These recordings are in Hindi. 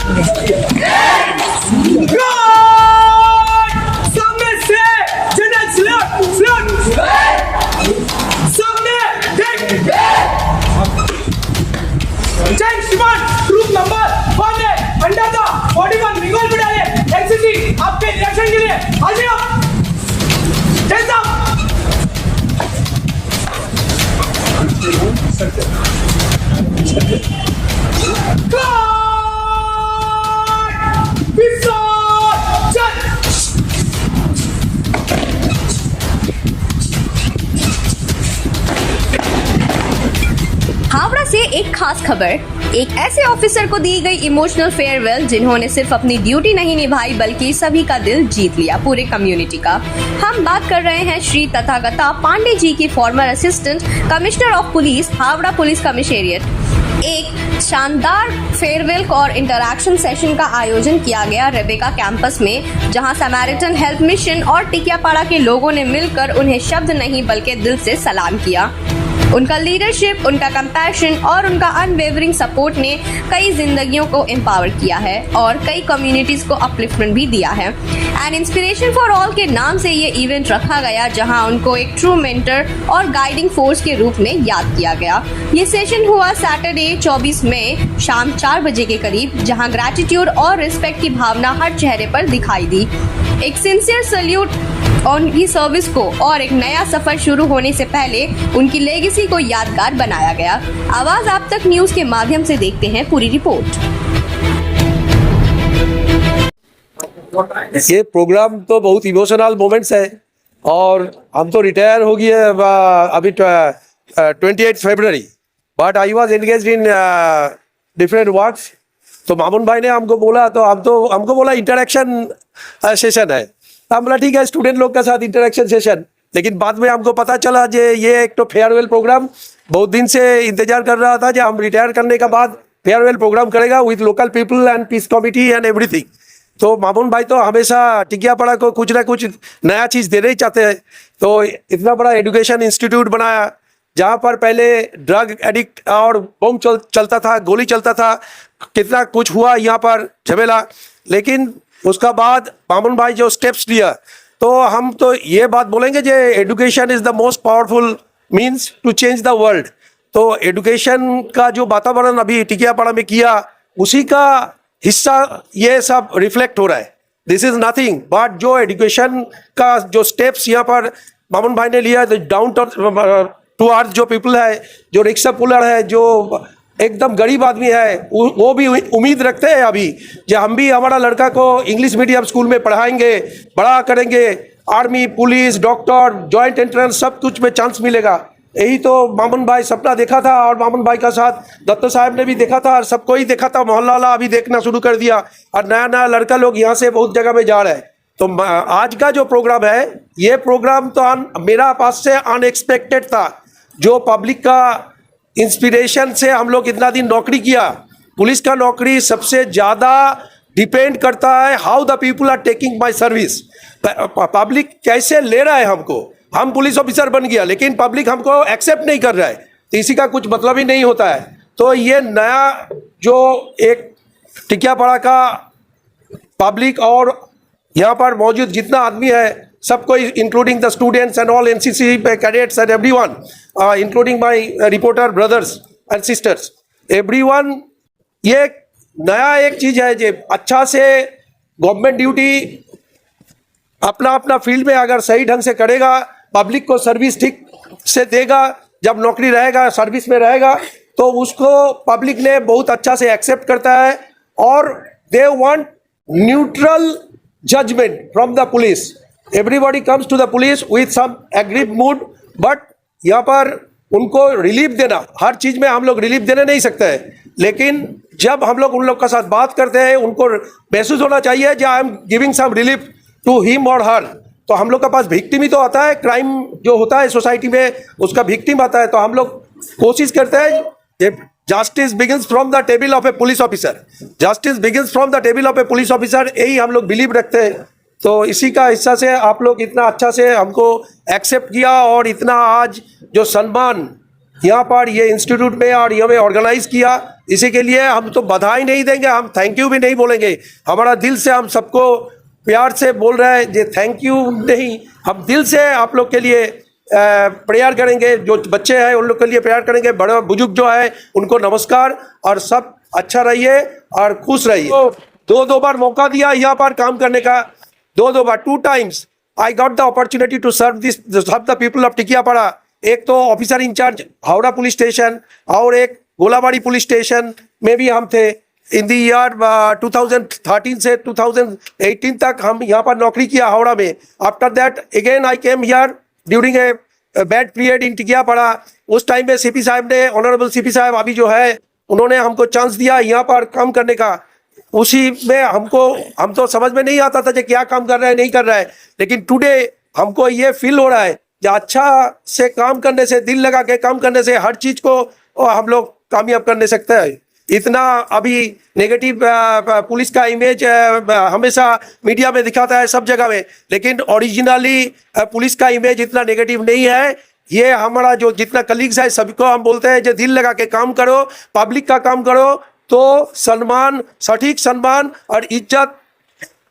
सामने से जनरल स्लूट सामने देख जय श्रीमान ग्रुप नंबर 1 है अंडर द 41 रिंगोल बटालियन एनसीसी आपके रिएक्शन के लिए हाजिर हो जैसा हावड़ा से एक खास खबर, एक ऐसे ऑफिसर को दी गई इमोशनल फेयरवेल जिन्होंने सिर्फ अपनी ड्यूटी नहीं निभाई बल्कि सभी का दिल जीत लिया, पूरे कम्युनिटी का। हम बात कर रहे हैं श्री तथागता पांडे जी की, farmer assistant commissioner of police, Howrah police commissionerate. एक शानदार फेयरवेल और इंटरैक्शन सेशन का आयोजन किया गया रेबेका कैंपस में, जहां समैरिटन हेल्प मिशन और टिकियापाड़ा के लोगों ने मिलकर उन्हें शब्द नहीं बल्कि दिल से सलाम किया। उनका लीडरशिप, उनका कंपैशन और उनका अनवेवरिंग सपोर्ट ने कई जिंदगियों को एम्पावर किया है और कई कम्युनिटीज को अपलिफ्टमेंट भी दिया है। एंड इंस्पिरेशन फॉर ऑल के नाम से ये इवेंट रखा गया, जहां उनको एक ट्रू मेंटर और गाइडिंग फोर्स के रूप में याद किया गया। ये सेशन हुआ सैटरडे 24 मई शाम 4 बजे के करीब, जहां ग्रैटिट्यूड और रिस्पेक्ट की भावना हर चेहरे पर दिखाई दी। एक सिंसियर सल्यूट उनकी सर्विस को और एक नया सफर शुरू होने से पहले उनकी लेगेसी को यादगार बनाया गया। आवाज आप तक न्यूज के माध्यम से देखते हैं पूरी रिपोर्ट। ये प्रोग्राम तो बहुत इमोशनल मोमेंट्स है और हम तो रिटायर हो गए अभी 28 फरवरी, but I was engaged in different works. तो मामून भाई ने हमको बोला, तो हमको बोला इंटरेक्शन सेशन है। हम बोला ठीक है, स्टूडेंट लोग के साथ इंटरेक्शन सेशन। लेकिन बाद में हमको पता चला कि ये एक तो फेयरवेल प्रोग्राम, बहुत दिन से इंतजार कर रहा था कि हम रिटायर करने के बाद फेयरवेल प्रोग्राम करेगा with local people and peace committee and everything. तो मामून भाई तो हमेशा टिकियापाड़ा को कुछ ना कुछ नया चीज़ देना ही चाहते हैं। तो इतना बड़ा एजुकेशन इंस्टीट्यूट बनाया, जहाँ पर पहले ड्रग एडिक्ट और बम चलता था, गोली चलता था, कितना कुछ हुआ यहाँ पर झमेला। लेकिन उसका बाद मामून भाई जो स्टेप्स लिया, तो हम तो ये बात बोलेंगे कि education is the most powerful means to change the world. तो एजुकेशन का जो वातावरण अभी टिकियापाड़ा में किया, उसी का हिस्सा ये सब रिफ्लेक्ट हो रहा है। दिस इज़ नथिंग बट जो एजुकेशन का जो स्टेप्स यहाँ पर मामून भाई ने लिया, डाउन टू अर्थ जो पीपल है, जो रिक्शा पुलर है, जो एकदम गरीब आदमी है, वो भी उम्मीद रखते हैं अभी जो हम भी हमारा लड़का को इंग्लिश मीडियम स्कूल में पढ़ाएंगे, बड़ा करेंगे, army, police, doctor, joint entrance सब कुछ में चांस मिलेगा। यही तो मामून भाई सपना देखा था और मामून भाई का साथ दत्तो साहब ने भी देखा था और सबको ही देखा था। मोहल्ला वाला अभी देखना शुरू कर दिया और नया नया लड़का लोग यहाँ से बहुत जगह में जा रहे हैं। तो आज का जो प्रोग्राम है, ये प्रोग्राम तो मेरा पास से अनएक्सपेक्टेड था। जो पब्लिक का इंस्पिरेशन से हम लोग इतना दिन नौकरी किया, पुलिस का नौकरी सबसे ज़्यादा डिपेंड करता है how the people are taking my service. Public कैसे ले रहा है हमको। हम पुलिस ऑफिसर बन गया लेकिन पब्लिक हमको एक्सेप्ट नहीं कर रहा है, तो इसी का कुछ मतलब ही नहीं होता है। तो ये नया जो एक टिकियापाड़ा का पब्लिक और यहाँ पर मौजूद जितना आदमी है, सबको including the students and all NCC cadets and everyone, including my reporter brothers and sisters, everyone, ये नया एक चीज़ है जो अच्छा से गवर्नमेंट ड्यूटी अपना अपना फील्ड में अगर सही ढंग से करेगा, पब्लिक को सर्विस ठीक से देगा, जब नौकरी रहेगा, सर्विस में रहेगा, तो उसको पब्लिक ने बहुत अच्छा से एक्सेप्ट करता है और they want neutral judgement from the police. Everybody comes to the police with some aggrieved mood, but यहाँ पर उनको रिलीफ देना, हर चीज़ में हम लोग रिलीफ देने नहीं सकते हैं, लेकिन जब हम लोग उन लोग के साथ बात करते हैं, उनको महसूस होना चाहिए कि I am giving some relief to him और हर। तो हम लोग के पास विक्टिम ही तो आता है, क्राइम जो होता है सोसाइटी में उसका विक्टिम आता है। तो हम लोग कोशिश करते हैं, justice begins from the table of A police officer, justice begins from the table of A police officer, यही हम लोग बिलीव रखते हैं। तो इसी का हिस्सा से आप लोग इतना अच्छा से हमको एक्सेप्ट किया और इतना आज जो सम्मान यहाँ पर ये इंस्टीट्यूट में और ये हमें ऑर्गेनाइज किया, इसी के लिए हम तो बधाई नहीं देंगे, हम थैंक यू भी नहीं बोलेंगे। हमारा दिल से हम सबको प्यार से बोल रहे हैं, ये थैंक यू नहीं, हम दिल से आप लोग के लिए प्रेयर करेंगे। जो बच्चे हैं उन लोग के लिए प्रेयर करेंगे, बड़े बुजुर्ग जो है उनको नमस्कार, और सब अच्छा रहिए और खुश रहिए। तो दो बार मौका दिया यहाँ पर काम करने का, दो बार, 2 times I got the opportunity to serve the people of Tikiapara. एक तो officer in-charge Howrah police station और एक गोलाबाड़ी पुलिस स्टेशन में भी हम थे। इन दी ईयर 2013 से 2018 तक हम यहाँ पर नौकरी किया हावड़ा में। After that again I came here during a bad period in Tikiapara. उस टाइम में सीपी साहब ने, ऑनरेबल सीपी साहब अभी जो है, उन्होंने हमको चांस दिया यहाँ पर काम करने का। उसी में हम तो समझ में नहीं आता था कि क्या काम कर रहा है नहीं कर रहा है, लेकिन टुडे हमको ये फील हो रहा है कि अच्छा से काम करने से, दिल लगा के काम करने से हर चीज को हम लोग कामयाब करने सकते हैं। इतना अभी नेगेटिव पुलिस का इमेज हमेशा मीडिया में दिखाता है सब जगह में, लेकिन ओरिजिनली पुलिस का इमेज इतना नेगेटिव नहीं है। ये हमारा जो जितना कलीग्स है सबको हम बोलते हैं जो दिल लगा के काम करो, पब्लिक का काम करो, तो सम्मान, सटीक सम्मान और इज्जत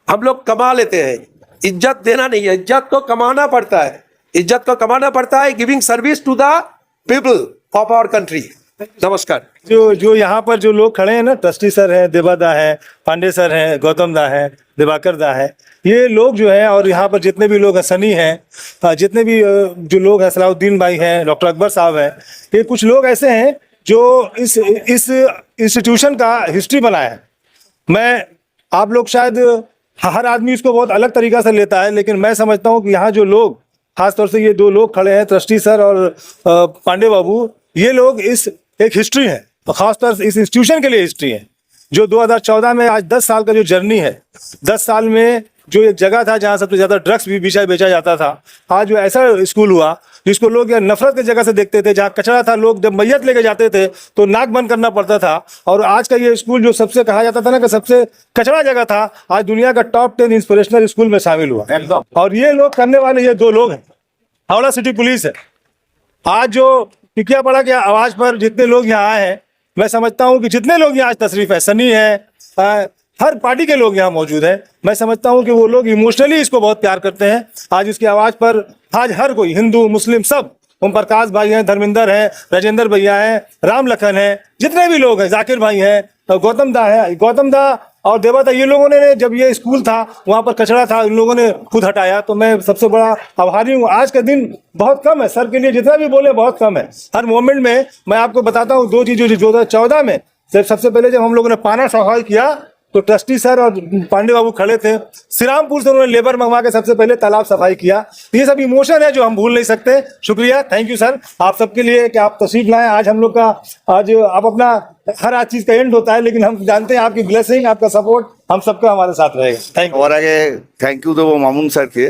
हम लोग कमा लेते हैं। इज्जत देना नहीं है, इज्जत को कमाना पड़ता है, इज्जत को कमाना पड़ता है, giving service to the people of our country. नमस्कार। जो यहाँ पर जो लोग खड़े हैं ना, ट्रस्टी सर हैं, देवादा हैं, पांडे सर हैं, गौतम दा हैं, दिवाकर दा है, ये लोग जो हैं, और यहाँ पर जितने भी लोग हैं, सनी हैं, जितने भी जो लोग हैं, सलाउद्दीन भाई हैं, डॉक्टर अकबर साहब हैं, ये कुछ लोग ऐसे हैं जो इस इंस्टीट्यूशन का हिस्ट्री बनाए हैं। मैं, आप लोग शायद हर आदमी इसको बहुत अलग तरीका से लेता है, लेकिन मैं समझता हूँ कि यहाँ जो लोग, खासतौर से ये 2 लोग खड़े हैं, ट्रस्टी सर और पांडे बाबू, ये लोग इस एक हिस्ट्री है, और खासतौर से इस इंस्टीट्यूशन के लिए हिस्ट्री है। जो 2014 में आज 10 साल का जो जर्नी है, 10 साल में जो एक जगह था जहाँ सबसे ज़्यादा ड्रग्स भी बेचा जाता था, आज जो ऐसा स्कूल हुआ जिसको लोग नफरत की जगह से देखते थे, जहाँ कचरा था, लोग जब मैयत लेके जाते थे तो नाक बंद करना पड़ता था, और आज का ये स्कूल जो सबसे कहा जाता था ना कि सबसे कचरा जगह था, आज दुनिया का टॉप 10 इंस्पिरेशनल स्कूल में शामिल हुआ। और ये लोग करने वाले ये 2 लोग हैं, हावड़ा सिटी पुलिस है। आज जो टिकियापाड़ा के आवाज पर जितने लोग यहाँ आए हैं, मैं समझता हूँ कि जितने लोग यहाँ आज तशरीफ है, सनी है, हर पार्टी के लोग यहाँ मौजूद हैं, मैं समझता हूँ कि वो लोग इमोशनली इसको बहुत प्यार करते हैं। आज इसकी आवाज़ पर आज हर कोई, हिंदू मुस्लिम सब, ओम प्रकाश भाई हैं, धर्मेंद्र हैं, राजेंद्र भैया हैं, राम लखन हैं, जितने भी लोग हैं, जाकिर भाई हैं, गौतम दा है, गौतम दा और देवादा, ये लोगों ने, जब ये स्कूल था वहाँ पर कचरा था, इन लोगों ने खुद हटाया, तो मैं सबसे बड़ा आभारी हूँ। आज का दिन बहुत कम है सर के लिए, जितना भी बोले बहुत कम है। हर मोमेंट में मैं आपको बताता हूँ 2 चीज़ें। 2014 में सबसे पहले जब हम लोगों ने पाना सफाई किया तो ट्रस्टी सर और पांडे बाबू खड़े थे, श्रीरामपुर से उन्होंने लेबर मंगवा के सबसे पहले तालाब सफाई किया। ये सब इमोशन है जो हम भूल नहीं सकते। शुक्रिया, थैंक यू सर आप सबके लिए कि आप तशरीफ लाए। आज हम लोग का, आज आप अपना, हर आज चीज का एंड होता है, लेकिन हम जानते हैं आपकी ब्लेसिंग, आपका सपोर्ट हम सबका हमारे साथ रहेगा। Thank you. और आगे थैंक यू देবো মামুন স্যারকে।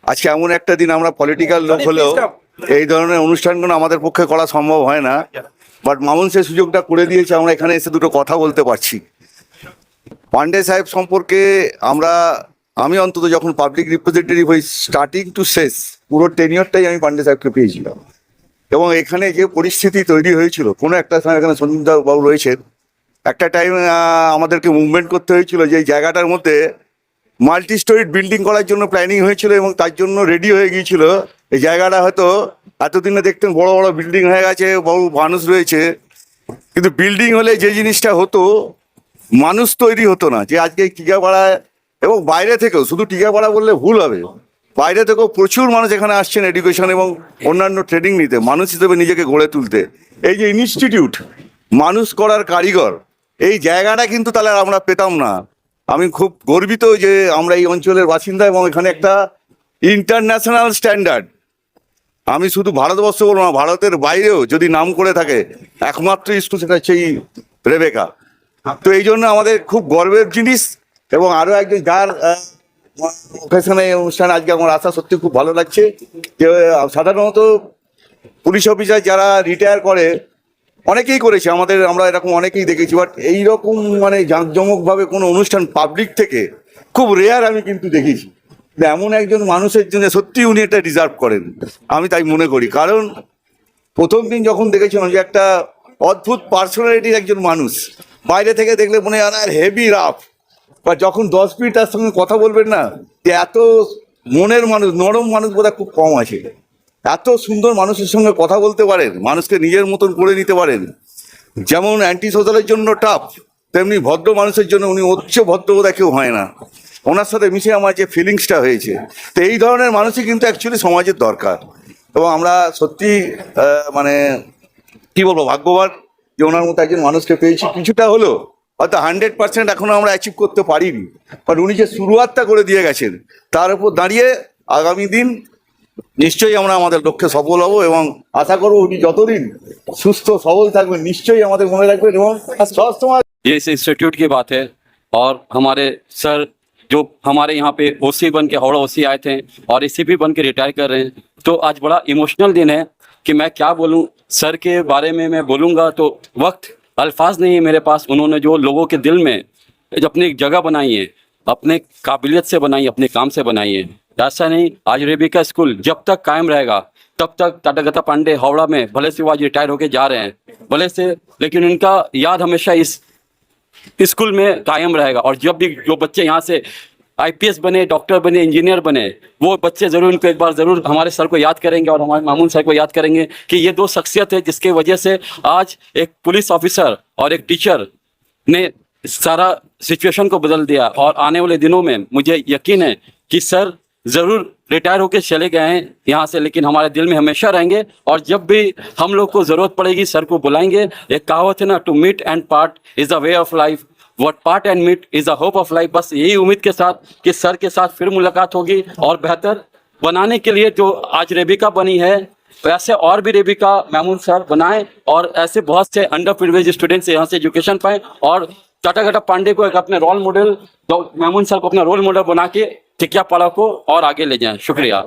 আজকে এমন একটা দিন, আমরা পলিটিক্যাল লোক হলেও এই ধরনের অনুষ্ঠানগুলো আমাদের পক্ষে করা সম্ভব হয় না, বাট মামুন সেই সুযোগটা করে দিয়েছে, আমরা এখানে এসে দুটো কথা বলতে পারছি। পান্ডে সাহেব সম্পর্কে আমি অন্তত যখন পাবলিক রিপ্রেজেন্টেটিভ হই, স্টার্টিং টু শেষ পুরো টেনিয়রটাই আমি পান্ডে সাহেবকে পেয়েছিলাম। এবং এখানে যে পরিস্থিতি তৈরি হয়েছিল, কোনো একটা সময়, এখানে সঞ্জীব বাবু রয়েছেন, একটা টাইম আমাদেরকে মুভমেন্ট করতে হয়েছিল যে এই জায়গাটার মধ্যে মাল্টি স্টোরিড বিল্ডিং করার জন্য প্ল্যানিং হয়েছিল এবং তার জন্য রেডি হয়ে গিয়েছিল। এই জায়গাটা হয়তো এতদিনে দেখতেন বড় বড় বিল্ডিং হয়ে গেছে, বহু মানুষ রয়েছে, কিন্তু বিল্ডিং হলে যে জিনিসটা হতো, মানুষ তৈরি হতো না। যে আজকে টিকাপাড়ায় এবং বাইরে থেকেও, শুধু টিকাপাড়া বললে ভুল হবে, বাইরে থেকেও প্রচুর মানুষ এখানে আসছেন এডুকেশন এবং অন্যান্য ট্রেনিং নিতে, মানুষ হিসেবে নিজেকে গড়ে তুলতে। এই যে ইনস্টিটিউট, মানুষ করার কারিগর, এই জায়গাটা কিন্তু তাহলে আমরা পেতাম না। আমি খুব গর্বিত যে আমরা এই অঞ্চলের বাসিন্দা এবং এখানে একটা ইন্টারন্যাশনাল স্ট্যান্ডার্ড, আমি শুধু ভারতবর্ষ বলবো না, ভারতের বাইরেও যদি নাম করে থাকে একমাত্র স্কুল সেটা হচ্ছে এই রেবেকা। তো এই জন্য আমাদের খুব গর্বের জিনিস। এবং আরও একজন যার ওকেশনে অনুষ্ঠানে আজকে আমার আসা সত্যি খুব ভালো লাগছে, যে সাধারণত পুলিশ অফিসার যারা রিটায়ার করে, অনেকেই করেছে আমরা এরকম অনেকেই দেখেছি, বাট এইরকম মানে জাঁকজমকভাবে কোনো অনুষ্ঠান পাবলিক থেকে খুব রেয়ার আমি কিন্তু দেখেছি। এমন একজন মানুষের জন্য সত্যি উনি এটা ডিজার্ভ করেন, আমি তাই মনে করি। কারণ প্রথম দিন যখন দেখেছিলাম যে একটা অদ্ভুত পার্সোনালিটির একজন মানুষ, বাইরে থেকে দেখলে মনে হয় আর হেভি রাফ, বা যখন 10 মিনিট তার সঙ্গে কথা বলবেন না, যে এত মনের মানুষ, নরম মানুষ বোধহয় খুব কম আছে। এত সুন্দর মানুষের সঙ্গে কথা বলতে পারেন, মানুষকে নিজের মতন করে নিতে পারেন। যেমন অ্যান্টি সোশ্যালের জন্য টাফ, তেমনি ভদ্র মানুষের জন্য উনি অচ্ছ ভদ্র বোধহয় কেউ হয় না। ওনার সাথে মিশে আমার যে ফিলিংসটা হয়েছে, তো এই ধরনের মানুষই কিন্তু অ্যাকচুয়ালি সমাজের দরকার। এবং আমরা সত্যি মানে কি বলবো, ভাগ্যবান যে ওনার মতো একজন মানুষকে পেয়েছি। কিছুটা হলো হয়তো 100% এখনো আমরা অ্যাচিভ করতে পারিনি, বাট উনি যে শুরুয়াতটা করে দিয়ে গেছেন, তার উপর দাঁড়িয়ে আগামী দিন নিশ্চয়ই আমরা আমাদের লক্ষ্যে সফল হব। এবং আশা করবো উনি যতদিন সুস্থ সবল থাকবেন, নিশ্চয়ই আমাদের মনে রাখবেন। এবং সবসময় ये इस इंस्टीट्यूट की बात है। और हमारे सर जो हमारे यहाँ पे ओसी बन के हावड़ा ओसी आए थे और एसीपी बन के रिटायर कर रहे हैं, तो आज बड़ा इमोशनल दिन है कि मैं क्या बोलूँ। सर के बारे में मैं बोलूँगा तो वक्त अल्फाज नहीं है मेरे पास। उन्होंने जो लोगों के दिल में जो अपनी एक जगह बनाई है, अपने काबिलियत से बनाई, अपने काम से बनाई है। ऐसा नहीं, आज रेबिका स्कूल जब तक कायम रहेगा तब तक टाटागता पांडे हावड़ा में भले से वो आज रिटायर होके जा रहे हैं, भले से, लेकिन उनका याद हमेशा इस स्कूल में कायम रहेगा। और जब भी जो बच्चे यहाँ से आईपीएस बने, डॉक्टर बने, इंजीनियर बने, वो बच्चे जरूर उनको एक बार जरूर हमारे सर को याद करेंगे और हमारे मामून सर को याद करेंगे कि ये दो शख्सियत है जिसके वजह से आज एक पुलिस ऑफिसर और एक टीचर ने सारा सिचुएशन को बदल दिया। और आने वाले दिनों में मुझे यकीन है कि सर जरूर रिटायर होकर चले गए हैं यहाँ से, लेकिन हमारे दिल में हमेशा रहेंगे। और जब भी हम लोग को जरूरत पड़ेगी सर को बुलाएंगे। एक कहावत है ना, to meet and part is the way of life, what part and meet is the hope of life. बस यही उम्मीद के साथ कि सर के साथ फिर मुलाकात होगी और बेहतर बनाने के लिए जो आज रेबिका बनी है वैसे और भी रेबिका मामून सर बनाएं और ऐसे बहुत से अंडर प्रिविलेज स्टूडेंट्स यहाँ से एजुकेशन पाएं और टाटागता पांडे को एक अपने रोल मॉडल, तो मामून सर को अपना रोल मॉडल बना के टिकिया पाड़ा को और आगे ले जाएं। शुक्रिया।